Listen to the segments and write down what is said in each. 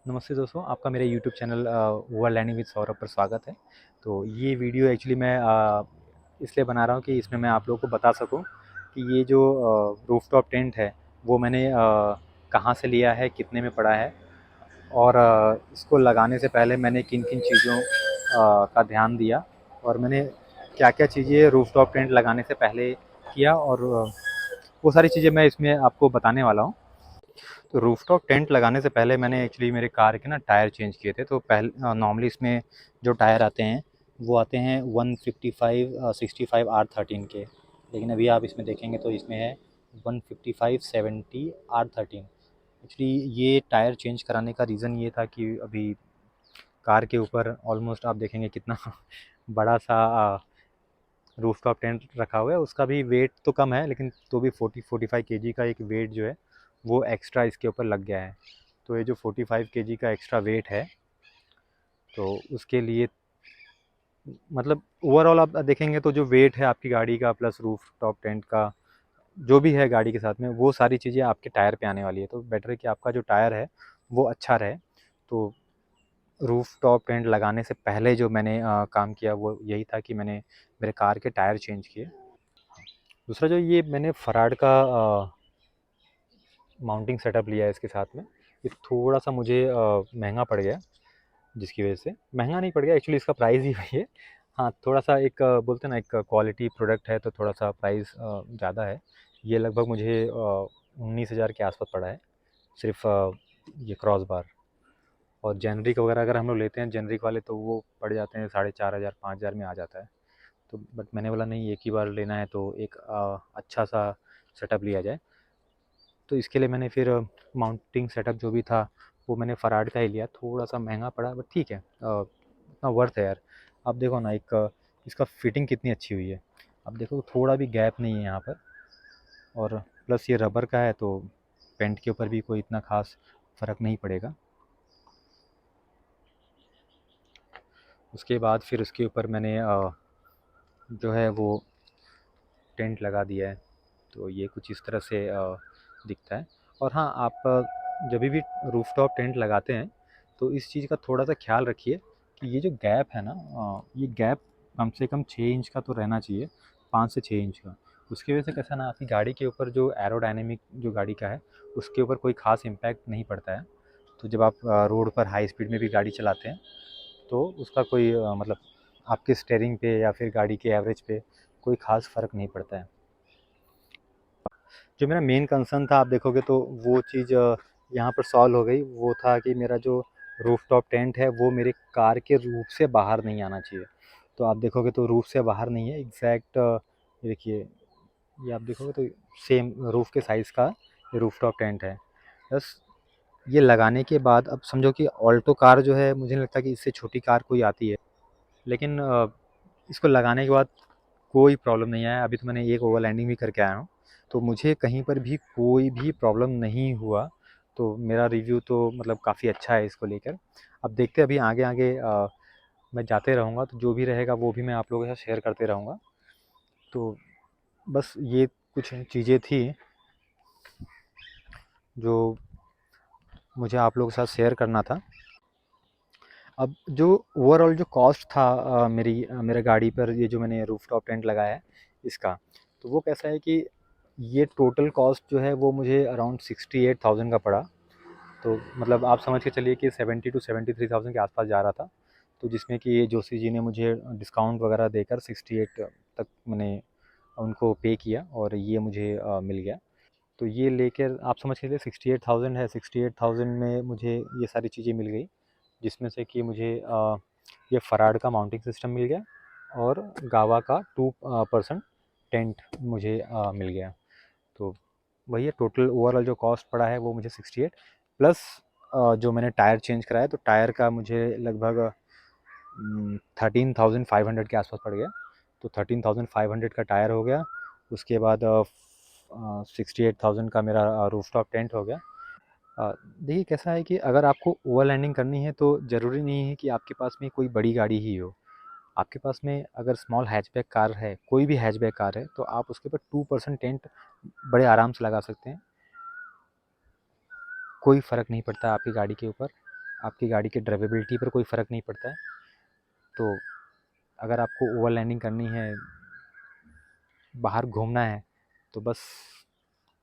नमस्ते दोस्तों, आपका मेरे YouTube channel over landing with Saurabh पर स्वागत है। तो ये वीडियो एक्चुअली मैं इसलिए बना रहा हूँ कि इसमें मैं आप लोगों को बता सकूँ कि ये जो रूफटॉप टेंट है वो मैंने कहाँ से लिया है, कितने में पड़ा है और इसको लगाने से पहले मैंने किन किन चीज़ों का ध्यान दिया और मैंने क्या क्या चीज़ें रूफटॉप टेंट लगाने से पहले किया और वो सारी चीज़ें मैं इसमें आपको बताने वाला हूँ। तो रूफटॉप टेंट लगाने से पहले मैंने एक्चुअली मेरे कार के ना टायर चेंज किए थे। तो पहले नॉर्मली इसमें जो टायर आते हैं वो आते हैं 155 65 R13 के, लेकिन अभी आप इसमें देखेंगे तो इसमें है 155 70 R13। एक्चुअली ये टायर चेंज कराने का रीज़न ये था कि अभी कार के ऊपर ऑलमोस्ट आप देखेंगे कितना बड़ा सा रूफटॉप टेंट रखा हुआ है। उसका भी वेट तो कम है, लेकिन तो भी 40-45 केजी का एक वेट जो है वो एक्स्ट्रा इसके ऊपर लग गया है। तो ये जो 45 केजी का एक्स्ट्रा वेट है, तो उसके लिए मतलब ओवरऑल आप देखेंगे तो जो वेट है आपकी गाड़ी का प्लस रूफ टॉप टेंट का जो भी है गाड़ी के साथ में, वो सारी चीज़ें आपके टायर पे आने वाली है। तो बेटर है कि आपका जो टायर है वो अच्छा रहे। तो रूफ टॉप टेंट लगाने से पहले जो मैंने काम किया वो यही था कि मैंने मेरे कार के टायर चेंज किए। दूसरा जो ये मैंने फराड का माउंटिंग सेटअप लिया है इसके साथ में, ये थोड़ा सा मुझे महंगा पड़ गया, जिसकी वजह से महंगा नहीं पड़ गया, एक्चुअली इसका प्राइस ही वही है। हाँ, थोड़ा सा एक बोलते हैं ना, एक क्वालिटी प्रोडक्ट है तो थोड़ा सा प्राइस ज़्यादा है। ये लगभग मुझे 19,000 के आसपास पड़ा है सिर्फ ये क्रॉस बार। और जेनरिक वगैरह अगर हम लोग लेते हैं जेनरिक वाले तो वो पड़ जाते हैं 4,500 5,000 में आ जाता है। तो बट मैंने बोला नहीं, एक ही बार लेना है तो एक अच्छा सा सेटअप लिया जाए। तो इसके लिए मैंने फिर माउंटिंग सेटअप जो भी था वो मैंने फराड का ही लिया। थोड़ा सा महंगा पड़ा बट ठीक है, इतना वर्थ है यार। आप देखो ना, एक इसका फिटिंग कितनी अच्छी हुई है। आप देखो थोड़ा भी गैप नहीं है यहाँ पर, और प्लस ये रबर का है तो पेंट के ऊपर भी कोई इतना खास फ़र्क नहीं पड़ेगा। उसके बाद फिर उसके ऊपर मैंने जो है वो टेंट लगा दिया है। तो ये कुछ इस तरह से दिखता है। और हाँ, आप जब भी रूफटॉप टेंट लगाते हैं तो इस चीज़ का थोड़ा सा ख्याल रखिए कि ये जो गैप है ना, ये गैप कम से कम 6 इंच का तो रहना चाहिए, 5 से 6 इंच का। उसकी वजह से कैसा ना, आपकी गाड़ी के ऊपर जो एरोडायनेमिक जो गाड़ी का है उसके ऊपर कोई ख़ास इम्पैक्ट नहीं पड़ता है। तो जब आप रोड पर हाई स्पीड में भी गाड़ी चलाते हैं तो उसका कोई मतलब आपके स्टेयरिंग पे या फिर गाड़ी के एवरेज पे कोई ख़ास फ़र्क नहीं पड़ता है। जो मेरा मेन कंसर्न था, आप देखोगे तो वो चीज़ यहाँ पर सॉल्व हो गई। वो था कि मेरा जो रूफटॉप टेंट है वो मेरे कार के रूफ से बाहर नहीं आना चाहिए। तो आप देखोगे तो रूफ से बाहर नहीं है, एग्जैक्ट देखिए, ये आप देखोगे तो सेम रूफ के साइज़ का ये रूफटॉप टेंट है। बस ये लगाने के बाद अब समझो कि ऑल्टो कार जो है, मुझे नहीं लगता कि इससे छोटी कार कोई आती है, लेकिन इसको लगाने के बाद कोई प्रॉब्लम नहीं आया। अभी तो मैंने एक ओवरलैंडिंग भी करके आया हूँ, तो मुझे कहीं पर भी कोई भी प्रॉब्लम नहीं हुआ। तो मेरा रिव्यू तो मतलब काफ़ी अच्छा है इसको लेकर। अब देखते हैं, अभी आगे आगे मैं जाते रहूँगा तो जो भी रहेगा वो भी मैं आप लोगों के साथ शेयर करते रहूँगा। तो बस ये कुछ चीज़ें थी जो मुझे आप लोगों के साथ शेयर करना था। अब जो ओवरऑल जो कॉस्ट था मेरे गाड़ी पर ये जो मैंने रूफटॉप टेंट लगाया है इसका, तो वो कैसा है कि ये टोटल कॉस्ट जो है वो मुझे अराउंड 68,000 का पड़ा। तो मतलब आप समझ के चलिए कि 70 to 73,000 के आसपास जा रहा था। तो जिसमें कि ये जोशी जी ने मुझे डिस्काउंट वगैरह देकर 68 तक मैंने उनको पे किया और ये मुझे मिल गया। तो ये लेकर आप समझ के चलिए 68,000 है, 68,000 में मुझे ये सारी चीज़ें मिल गई, जिसमें से कि मुझे ये फराड का माउंटिंग सिस्टम मिल गया और गावा का 2% टेंट मुझे मिल गया। तो वही है, टोटल ओवरऑल जो कॉस्ट पड़ा है वो मुझे 68 प्लस जो मैंने टायर चेंज कराया तो टायर का मुझे लगभग 13,500 के आसपास पड़ गया। तो 13,500 का टायर हो गया। उसके बाद 68,000 का मेरा रूफटॉप टेंट हो गया। देखिए कैसा है कि अगर आपको ओवरलैंडिंग करनी है तो ज़रूरी नहीं है कि आपके पास में कोई बड़ी गाड़ी ही हो। आपके पास में अगर स्मॉल हैचबैक कार है, कोई भी हैचबैक कार है, तो आप उसके ऊपर 2% टेंट बड़े आराम से लगा सकते हैं। कोई फ़र्क नहीं पड़ता आपकी गाड़ी के ऊपर। आपकी गाड़ी की ड्राइवेबिलिटी पर कोई फ़र्क नहीं पड़ता है। तो अगर आपको ओवरलैंडिंग करनी है, बाहर घूमना है, तो बस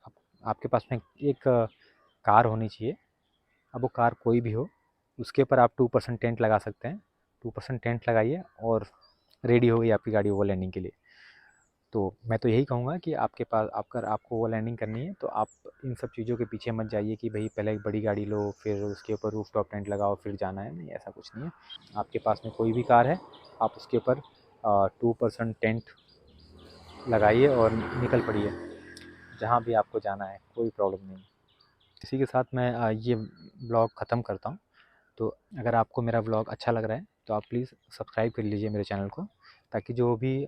आप, आपके पास में एक कार होनी चाहिए। अब वो कार कोई भी हो, उसके ऊपर आप 2% टेंट लगा सकते हैं। 2% टेंट लगाइए और रेडी हो गई आपकी गाड़ी ओवरलैंडिंग के लिए। तो मैं तो यही कहूँगा कि आपके पास अगर आपको ओवरलैंडिंग करनी है तो आप इन सब चीज़ों के पीछे मत जाइए कि भाई पहले एक बड़ी गाड़ी लो, फिर उसके ऊपर रूफ टॉप टेंट लगाओ, फिर जाना है। नहीं, ऐसा कुछ नहीं है। आपके पास में कोई भी कार है, आप उसके ऊपर 2% टेंट लगाइए और निकल पड़िए जहाँ भी आपको जाना है, कोई प्रॉब्लम नहीं। इसी के साथ मैं ये ब्लॉग ख़त्म करता हूँ। तो अगर आपको मेरा ब्लॉग अच्छा लग रहा है तो आप प्लीज़ सब्सक्राइब कर लीजिए मेरे चैनल को, ताकि जो भी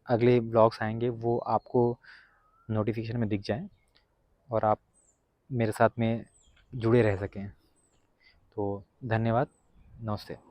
अगले ब्लॉग्स आएंगे वो आपको नोटिफिकेशन में दिख जाएं और आप मेरे साथ में जुड़े रह सकें। तो धन्यवाद, नमस्ते।